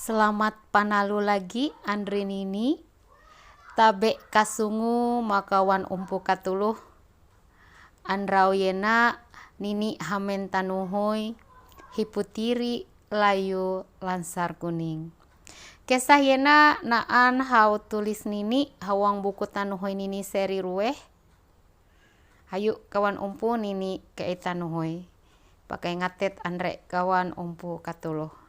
Selamat panalu lagi Andre Nini. Tabe kasungu makawan umpu katuluh. Andrau yena Nini hamen tanuhoy. Hiputiri layu lansar kuning. Kesah yena naan hau tulis Nini hawang buku tanuhoy Nini seri rueh. Hayu kawan umpu Nini kei tanuhoy. Pakai ngatet Andre kawan umpu katuluh.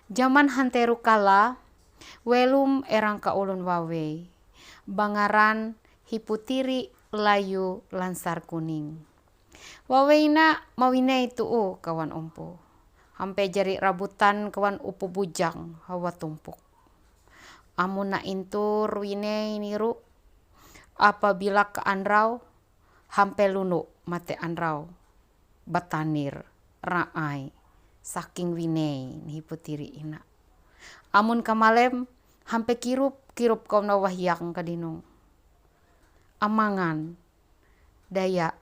Zaman hanteru kala, welum erang kaulun wawe, bangaran hiputiri layu lansar kuning. Waweina mawinai tuu kawan umpu, hampe jari rabutan kawan upu bujang hawa tumpuk. Amun na intur winei niru, apabila ke andrau, hampe lunu mate andrau, batanir, raai. Saking winei ni putiri ina. Amun kamalem hampe kirup kau na wahyang kadinong. Amangan daya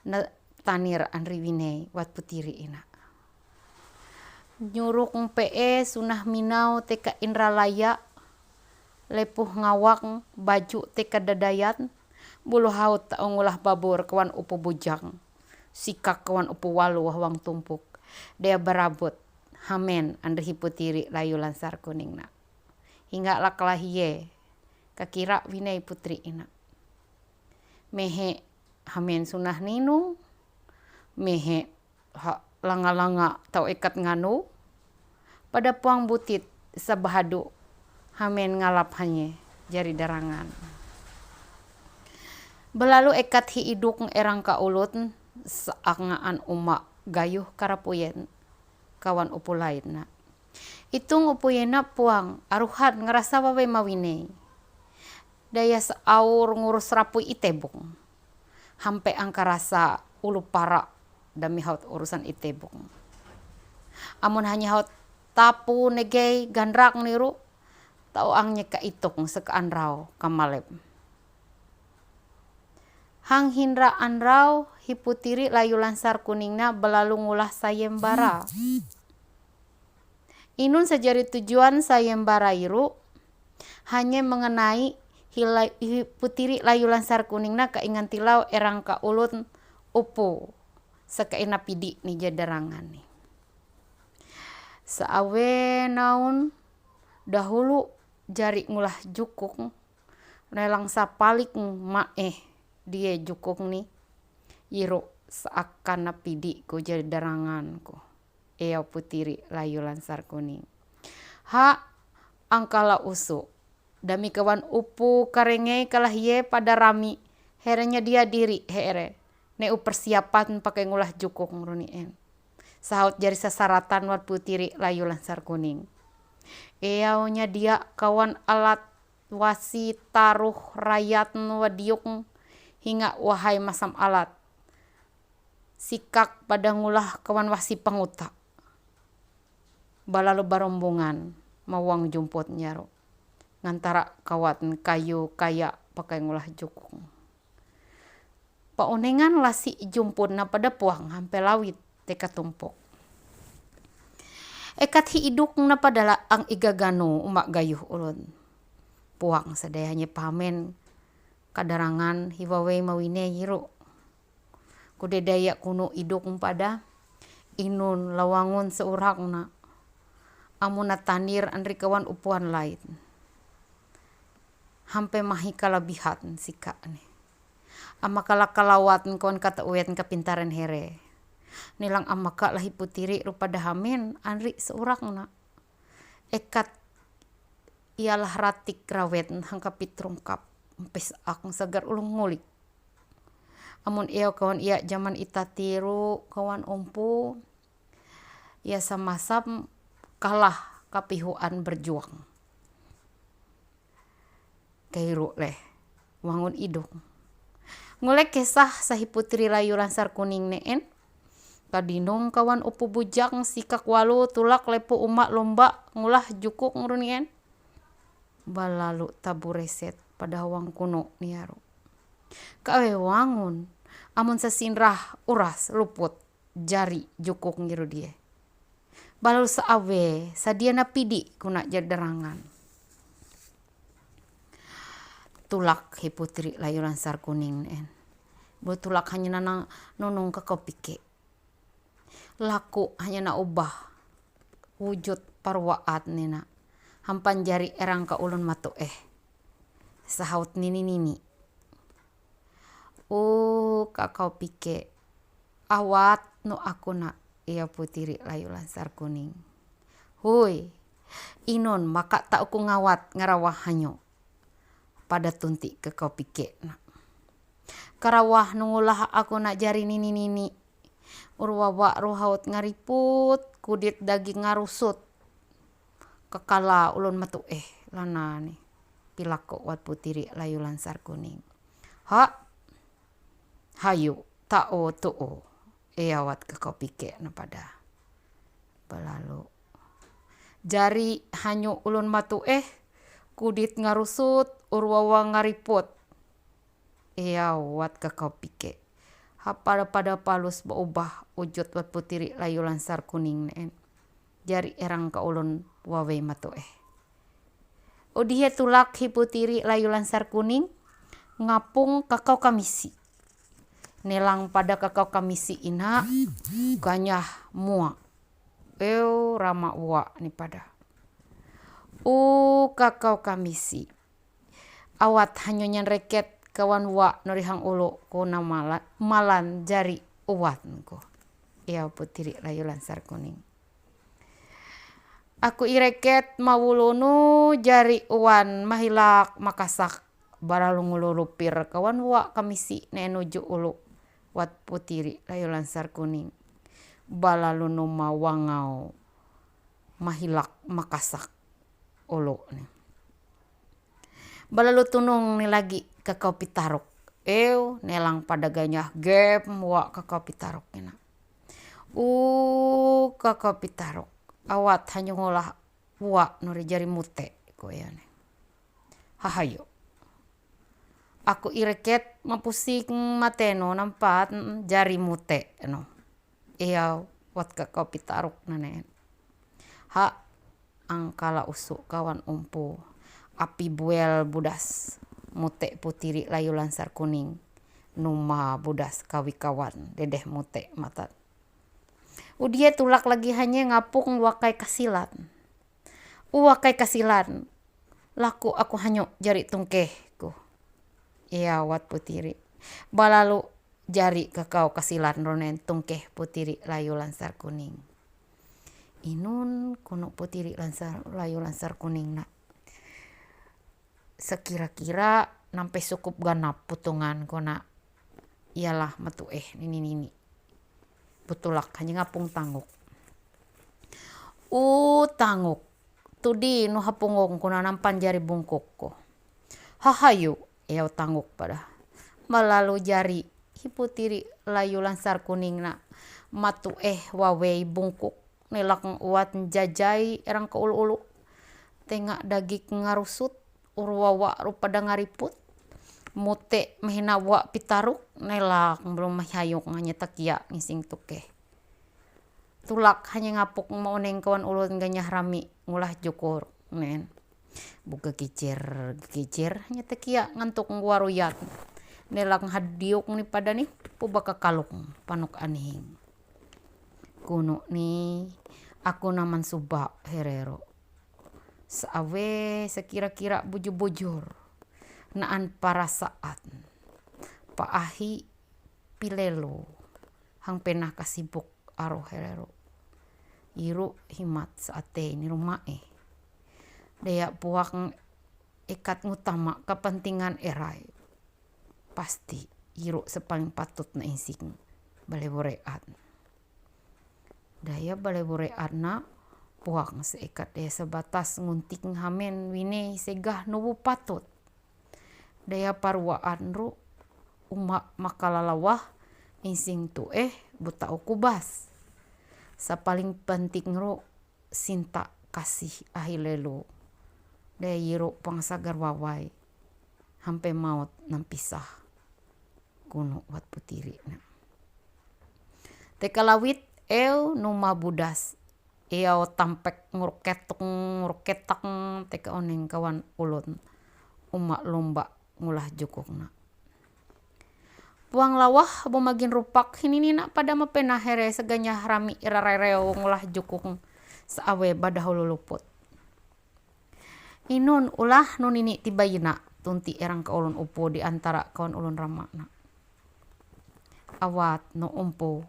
na tanir anri winei wat putiri ina. Nyuruk pe sunah minau teka inralaya lepuh ngawang baju teka dadayan bulu haut taungulah babur kawan upu bujang. Sikak kawan upu walu wang tumpuk. Dia berabut hamen andre hiputiri layu lansar kuning na. Hingga laklahiye kakira winai putri ina. Mehe hamen sunah ninu. Mehe langa-langa tau ikat nganu. Pada puang butit sabahadu hamen ngalap hanye jari darangan. Belalu ekat hi iduk erang kaulut saangaan umak gayuh karapuyen kawan upu lain na. Itung upuyena puang aruhan ngerasa wawe mawinei. Daya seaur ngurus rapui itebung. Hampe angka rasa ulu para dami haut urusan itebung. Amun hanya haut tapu negei gandrak niru tau angnya ka itung seka andrau kamalep. Hang hindra andrau hiputiri layu lansar kuningna belalu ngulah sayembara. Inun sejari tujuan sayembara iru hanya mengenai hiputiri layu lansar kuningna kaingan tilau erang ka ulun upu sekaina pidi ni jadarangan ni. Saawe naun dahulu jari ngulah jukung nelang sapalik dia jukung ni iru seakan napidi ko jadi darangan ko ea putiri layu lansar kuning ha angkala usu dami kawan upu karenge kalahie pada rami herenya dia diri here ne persiapan pakai ngulah jukung runien sahaut jari sasaratan wat putiri layu lansar kuning eaunya dia kawan alat wasi taruh rayat wadiuk hingga wahai masam alat sikak pada ngulah kawan wasi panguta balalu barombongan mawang jumput nyaru ngantara kawan kayu kaya pakai ngulah jukung paunengan lasi jumput na pada puang hampe lawit teka tumpuk ekat hi iduk na pada ang igagano umak gayuh ulun puang sadayanya pamen kadarangan hiwawe mawine yiru kudedaya kuno iduk pada inun lawangun seurak na amuna tanir andri kawan upuan lain hampe mahi kalabihat sika ni amakala kalawat kawan kata uet kapintaran here nilang amaka lahi putiri rupa dahamen andri seurak na ekat ialah ratik rawet hangka pitrungkap pes akong sagar ulung ngulik amun eo kawan ia zaman ita tiru kawan umpu ia samasam kalah kapihuan berjuang kairu leh wangun iduk ngulek kisah sahi putri layu lansar kuning neen kadinong kawan upu bujang sikak walu tulak lepu umak lomba ngulah jukuk ngurunien balalu tabu reset pada wang kuno niaru kawe wangun amun sesinrah uras luput jari jukuk ngiru dia Balalu saawe sadia na pidi kuna jadarangan. Tulak hi putri layu lansar kuning en. Tulak hanya na nunung ke kopike. Laku hanya na ubah wujud parwaat nina. Hampan jari erang ka ulun matu sahaut nini. Kakau pike. Awat no aku na iya putiri layu lansar kuning. Hui, inon maka tak aku ngawat ngarawah hanyo. Pada tunti ke kau pike na. Karawah nungulah aku nak jari nini. Urwawa ruhaut ngariput, kudit daging ngarusut. Kekala ulun matu lana nih. Pilako wat putiri layu lansar kuning. Hayu ta'o tu'o. Wat ke kau pike na pada. Balalu. Jari hanyu ulun matu kudit ngarusut, urwawa ngariput. Wat ke kau pike. Pada palus baubah wujud wat putiri layu lansar kuning nen. Jari erang ka ulun wawe matu Udihe tulak hi putiri layu lansar kuning ngapung kakau kamisi. Nelang pada kakau kamisi ina ganyah mua. Rama wa ni pada. Kakau kamisi. Awat hanyonya reket kawan wa norihang ulu kuna malan jari uwat ko. Putiri layu lansar kuning. Aku ireket mawulunu jari uwan mahilak makasak baralu ngululupir kawan wa kamisi nenuju ulu wat putiri layu lansar kuning. Balalu nu mawangau mahilak makasak ulu nih. Balalu tunung ni lagi kakau pitaruk. Nelang pada ganyah gep wa kakau pitaruk ina. Kakau pitaruk. Awat hanya ngolah wa nuri jari mute koyane. Hahayo. Aku ireket mapusing mateno nampat jari mute no. Wat kakau pitaruk nanen. Angkala usuk kawan umpu. Api buel budas. Mute putiri layu lansar kuning. Numa budas kawi kawan. Dedeh mute matat. Udia tulak lagi hanya ngapung wakai kasilan. Wakai kasilan. Laku aku hanyo jari tungkehku. Wat putiri. Balalu jari kakau kasilan ronen tungkeh putiri layu lansar kuning. Inun kuno putiri layu lansar kuning nak. Sekira-kira nampai sukup ganap putungan kona. Ialah matu nini. Betulak hanya ngapung tanguk. Tanguk. Tudi nu hapungong kuna nampan jari bungkuk ko. Hahayu. Tanguk pada. Malalu jari. Hiputiri layu lansar kuning na. Matu wawei bungkuk. Nelak uat jajai erang ke ulu-ulu. Tengak daging ngarusut. Urwawa rupada ngariput. Mute mehina wa pitaruk. Nelak belum mahayuk hanya takia ngising tuke. Tulak hanya ngapuk mauneng kawan ulun ganyah rami. Ngulah jukur. Nen. Buka kicir hanya takia ngantuk ngwaruyat. Nelak hadiuk ni pada nih. Pubaka kalung panuk anihing. Kuno nih. Aku naman subak herero. Saawe sekira-kira bujur-bujur. Naan para saat. Paahi pilelo. Hang penah kasibuk aro herero. Iru himat saate ni rumah Daya puak ikat ngutama kepentingan erai. Pasti iru sepaling patut na insing. Baleboreat. Daya baleboreat na. Puak seikat daya sebatas ngunting hamen wine segah nubu patut. Daya parwaan ru umak makalalawah insing tu buta ukubas. Sapaling penting ru sinta kasih ahilelu. Daya yiru pangsagar wawai. Hampe maut nampisah. Kuno wat putiri. Tekalawit numa budas. Iyaw tampek nguruketak teka oneng kawan ulun umak lomba ngulah jukukna. Puang lawah bumagin rupak hinini na pada mapena here seganya rami irarereo ngulah jukuk sa awe badahulu luput. Inun ulah nunini tibayina tunti erang ka ulun upo di antara kawan ulun ramakna. Awat no umpo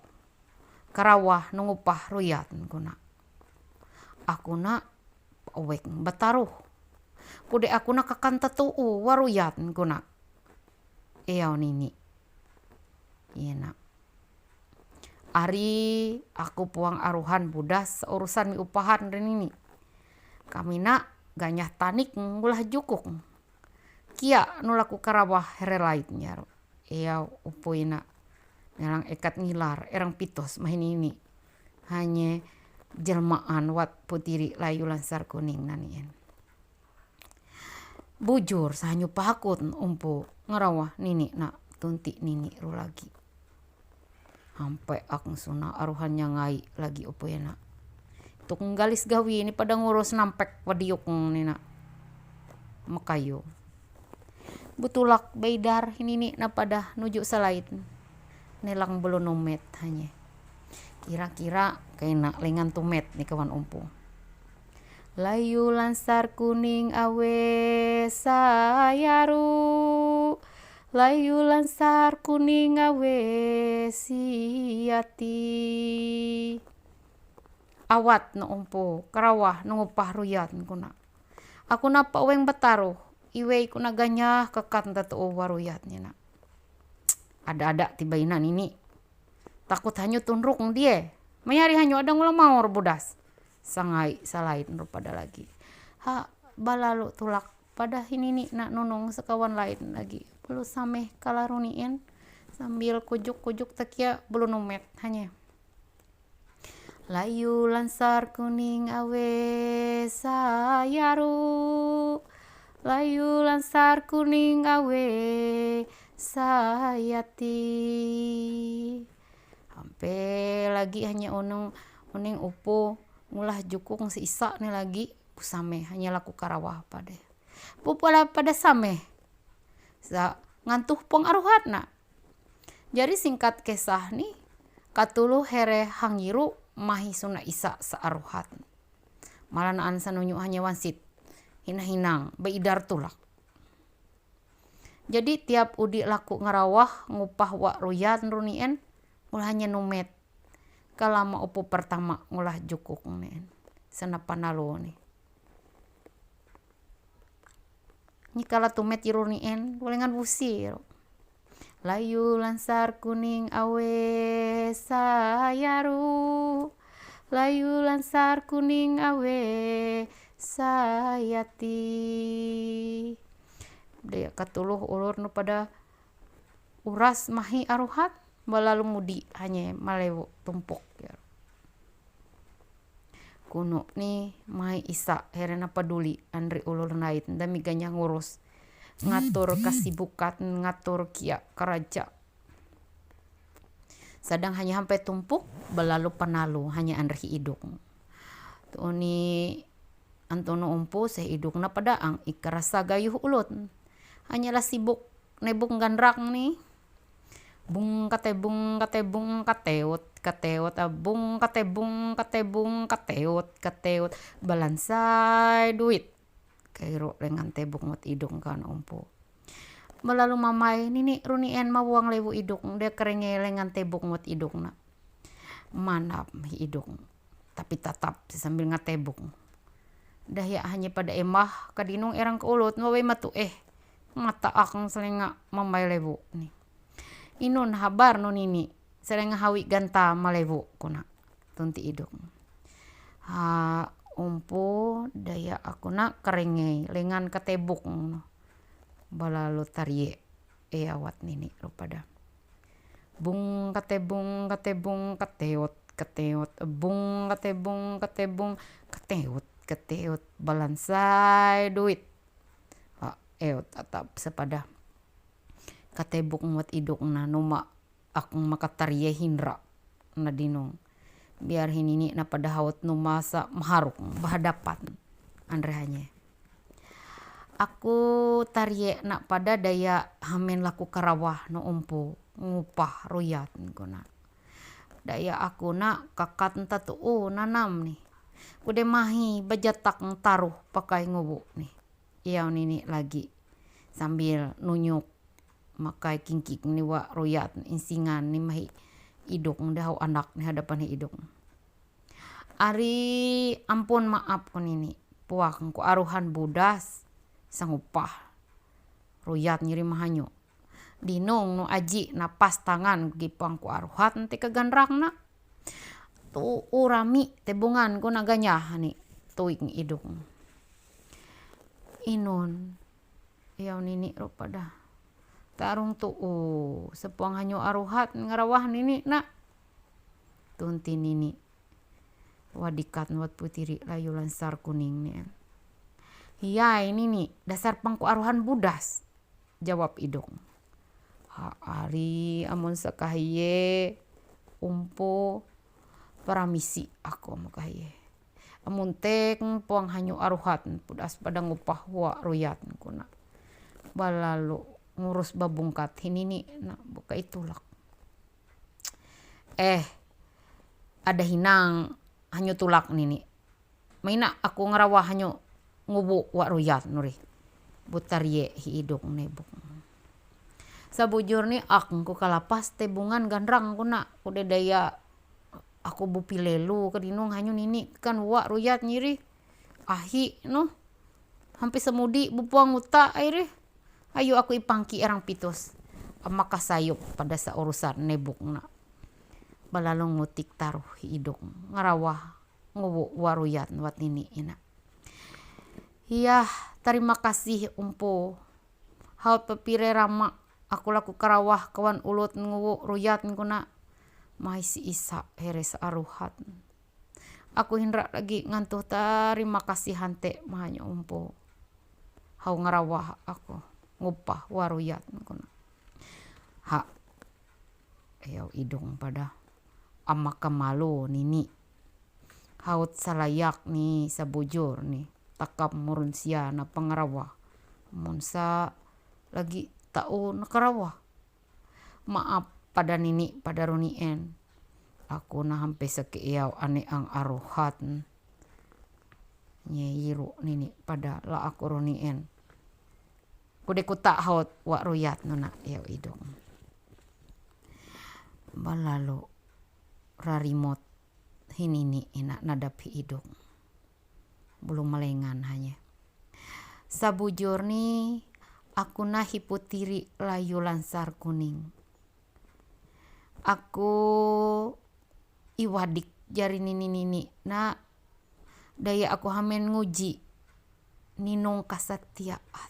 karawah nungupah ruyat kuna. Aku na awek bataruh. Kude aku na kakanta tuu waruyat kuna. Iyaw nini. Iyana. Ari aku puang aruhan budas urusan mi upahan rin ini. Kami na ganyah tanik ngulah jukuk. Kia nulaku karawah herelait nyaro. Iyaw upoina. Ngelang ekat ngilar erang pitos mahin ini. Hanya jelmaan wat putiri layu lansar kuning nanien. Bujur sahanyu pahakut umpo ngarawah nini na tunti nini ru lagi. Sampai akng suna aruhannya ngai lagi upo yana. Tuk nggalis gawi ini pada ngurus nampek wadiuk nina. Makayo. Butulak baidar ini na pada nuju salait. Nelang belum nomet hanya. Kira-kira kena lengan tumet nih kawan umpu. Layu lansar kuning awe sayaru. Layu lansar kuning awe siati. Awat no umpu karawah nungupah ruyat kuna. Aku napa weng bataruh. Iwe kuna ganyah kekat tatu waruyatnya na. Ada-ada tibainan ini. Takut hanyu tunruk dia. Mayari hanyu ada ngulang mau budas. Sangai salain pada lagi. Ha balalu tulak pada ini nak nunung sekawan lain lagi. Belum sameh kalaruniin sambil kujuk-kujuk takia belum numet hanya. Layu lansar kuning awe sayaru. Layu lansar kuning awe sayati. Sampai lagi hanya uning upo ngulah jukuk seisa nih lagi pusame hanya laku karawah pada. Pupala pada same. Ngantuh pong aruhat na. Jadi singkat kisah nih katulu here hangiru mahi suna isa saaruhat. Malanaan sanunyu hanya wansit. Hina-hinang beidar tulak. Jadi tiap udi laku ngarawah ngupah wak ruyat runien mulanya numet. Kalama upo pertama ngulah jukuk nen. Senapanalo nih. Ni kala tumet irunien ulengan busir. Layu lansar kuning awe sayaru. Layu lansar kuning awe sayati. Dia katuluh ulur nu pada uras mahi aruhat balalu mudi hanya malewo tumpuk ya. Kuno nih mai isa herena peduli andri ulur nait dami ganya ngurus ngatur kasibukan ngatur kia keraja. Sedang hanya sampai tumpuk balalu penalu hanya andri hidung. Tuh ni antono umpu sehidungna padaang ikarasa gayuh ulut. Hanyalah sibuk nebung gandrak nih. Bung katebung kateut abung katebung kateut balansai duit kairo dengan tebung mut idung kan umpu. Melalu mamai nini runien mawang lewu idung dia kerenge lengan tebung mut idung na. Manap hidung tapi tetap sambil ngatebung. Dah ya hanya pada emah kadinung erang keulut mawe matu mata akang selenga mamai lewu nih. Inun habar nun ini selenga hawi ganta malewu kuna tunti idung. Ha umpu daya aku nak kerenge lengan ketebuk no. Balalu tarie awat nini rupada. Bung katebung kateut bung katebung kateut balansai duit. Tetap sepada katebuk muat iduk na numa akong makatarie hindra na dinong biar hinini na pada hawat no masa maharuk bahadapan andre hanya. Aku tarie na pada daya hamen laku karawah no umpu ngupah ruyat kuna. Daya aku na kakat enta tu nanam nih. Kude mahi bajatak taruh pakai ngubu nih. Iya nini lagi sambil nunyuk makai kingkik nih wa ruyat insingan nih mahi iduk dahau anak nih hadapan iduk. Ari ampun maaf kun ini puak ku aruhan budas sangupah ruyat nyiri mahanyo dinong no aji napas tangan gipang ku aruhat nanti keganrang na tu urami tebungan ku naganya nih tuing iduk inon yaw nini rupa dah tarung tu sepuang hanyo aruhat ngarawah nini na tunti nini wadikat wat putiri layu lansar kuning nih. Iya ini nih dasar pangku aruhan budas jawab idung. Ari amun sakahiye umpo paramisi aku makahiye. Amun teng puang hanyu aruhat budas pada ngupah wa ruyat kuna. Balalu ngurus babungkat hinini na buka itulak. Ada hinang hanyu tulak nini. Maina aku ngarawah hanyu ngubu wa ruyat nuri butarye hidung nebuk sabujur ni aku kalapas tebungan gandrang kuna kude daya aku bupilelu kedinung hanyu nini kan wa ruyat nyiri ahi no hampir semudi bupuang uta aire ayo aku ipangki erang pitos maka sayup pada saurusan nebuk na balalong ngutik taruh hidung ngarawah ngubu wa ruyat wat nini ina. Iya, terima kasih umpo. Haut pepire rama aku laku karawah kawan ulut nguwu ruyat kuna maisi isa heres aruhat. Aku hindra lagi ngantuh terima kasih hante mahanya umpo. Hau ngarawah aku ngupah waruyat kuna. Ayaw idung pada ama kemalu nini. Haut salayak nih sabujur nih. Takap murun sia na pangarawah munsa lagi tau nakarawah maaf pada nini pada runien aku na hampe sakeiaw ane ang aruhat nyeyiru nini pada la aku runien kude ku tak haut wa ruyat nuna yaw idong balalu rarimot hinini ina nadapi idong belum melengan hanya. Sabujur nih aku na hiputiri layu lansar kuning. Aku iwadik jari nini na daya aku hamen nguji ninong kasatiaan.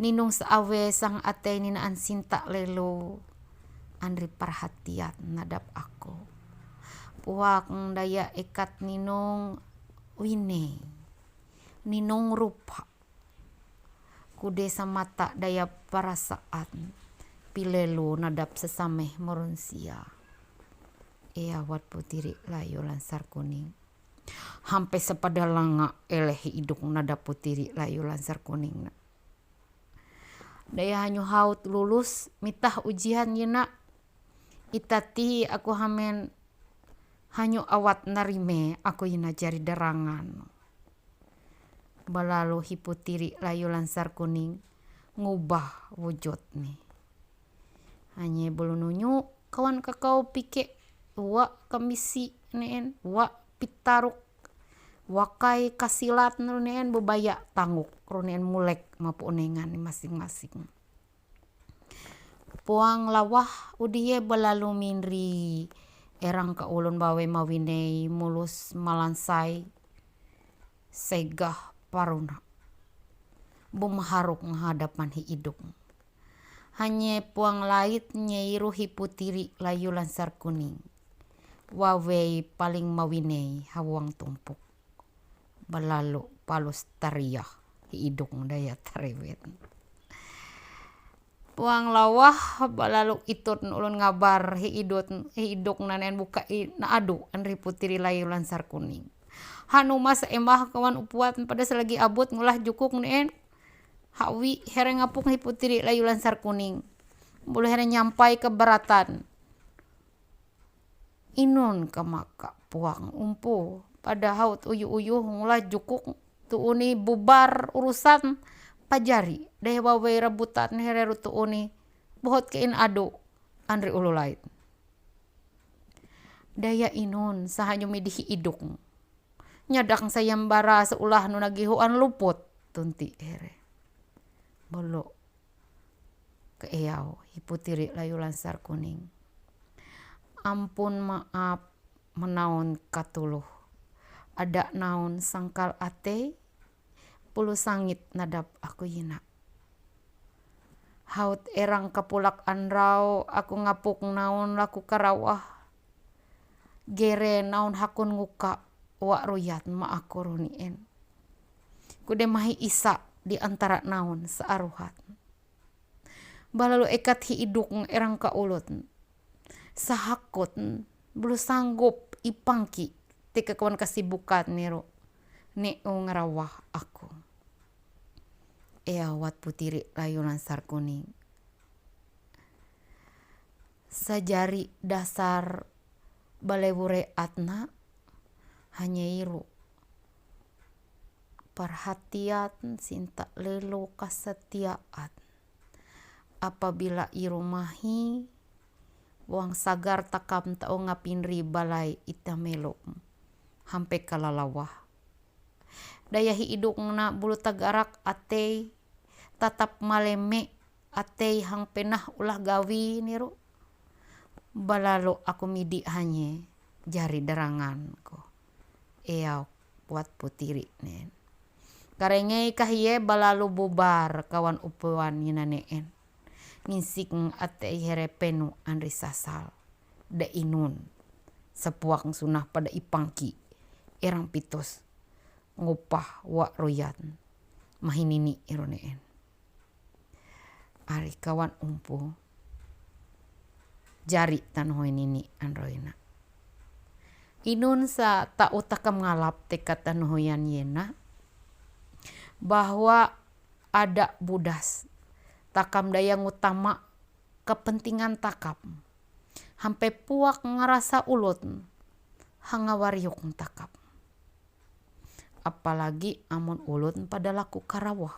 Ninong saawe sang ate ninaan sinta lelo andri perhatian nadap aku. Puak daya ekat ninong wine ninong rupa kude samata daya perasaan pilelu nadap sesameh merunsia wat putiri layu lansar kuning hampe sepada langa elehi idung nadap putiri layu lansar kuning daya hanyu haut lulus mitah ujian yena itati aku hamen hanyu awat narime aku ina jari derangan. Balalu hiputiri layu lansar kuning ngubah wujud nih. Hanya belum nunyu kawan kakau pike wa kamisi neen wa pitaruk wakai kasilat neen bebaya tanguk runeen mulek mapu unengan masing-masing. Puang lawah udiye balalu minri erang ka ulun bawe mawinei mulus malansai segah paruna bumaharuk menghadapan hiiduk hanye puang lait nyeiru hiputiri layu lansar kuning wawe paling mawinei hawang tumpuk balalu palus tariyah hiiduk daya tarewet puang lawah balalu itut ulun ngabar hiiduk nanen buka na adu anri putiri layu lansar kuning hanu mas embah kawan upuat pada selagi abut ngulah jukuk neen hawi hereng ngapuk hi putiri layu lansar kuning boleh hereng nyampai keberatan inun ke maka puang umpu pada haut uyuh ngulah jukuk tu uni bubar urusan pajari deh bawai rebutan hereru tu uni bohot kein adu andri ululait daya inun sahanyu midihi iduk nyadak sayambara seulah nu nagihuan luput tunti here bolo keeyau hiputiri layu lansar kuning ampun maaf menaon katuluh ada naon sangkal ate pulu sangit nadap aku yina haut erang kapulak anrau aku ngapuk naon laku karawah gere naon hakun nguka wa ruyat ma aku runien kude mahi isa di antara naon saaruhat balalu ekat hi iduk erang ka ulut sahakut bulu sanggup ipangki tika kawan kasibukan nero neo ngarawah aku wat putiri layu lansar kuning sajari dasar balewure atna hanya iru perhatian sinta lelo kesetiaan apabila iru mahi wang sagar takam tau ngapinri balai itamelo hampe kalalawah daya hiiduk na bulu tagarak ate tatap maleme ate hang penah ulah gawi niru balalo aku midi hanye jari derangan ko buat putiri nen karenge kahye balalu bubar kawan upuan yinaneen nginsik ate here penu andri sasal de inun sepuak sunah pada ipangki erang pitos ngupah wa royan mahinini ironeen ari kawan umpu jari tanhoy nini androina inun sa ta utakam ngalap tekat tanhoyan yena bahwa ada budas takam dayang utama kepentingan takam hampe puak ngerasa ulut hangawariuk takap apalagi amun ulut pada laku karawah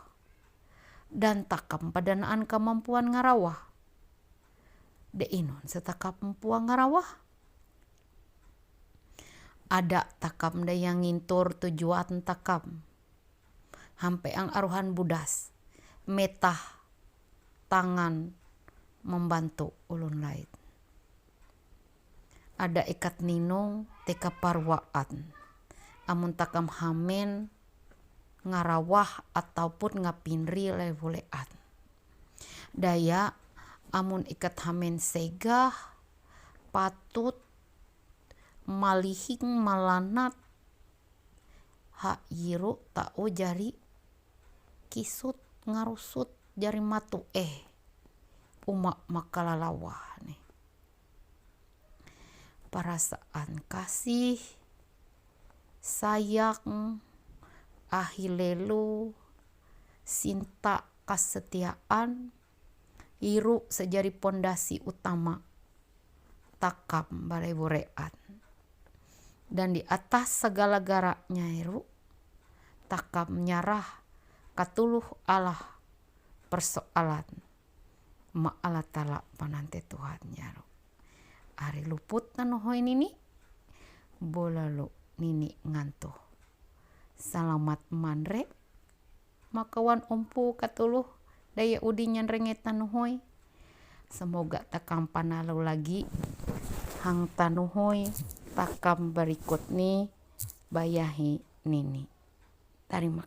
dan takam pada naan kemampuan ngarawah de inun setakap empuang ngarawah ada takam dayang ngintur tujuan takam hampe ang aruhan budas metah tangan membantu ulun lain ada ikat ninung teka parwaan amun takam hamen ngarawah ataupun ngapinri levulean daya amun ikat hamen segah patut malihing malanat ha yiru tau jari kisut ngarusut jari matu umak makalalawah nih perasaan kasih sayang ahilelu sinta kesetiaan iru sejari pondasi utama takam balewurean dan di atas segala garanya iru takam nyarah katuluh Allah persoalan ma Allah tala panante Tuhan nyaru ari luput nanohoy nini bolalo nini ngantuh salamat manre makawan umpu katuluh daya udi nyanrenget tanuhoy semoga takam panalo lagi hang tanuhoy takam berikut nih bayahi nini terima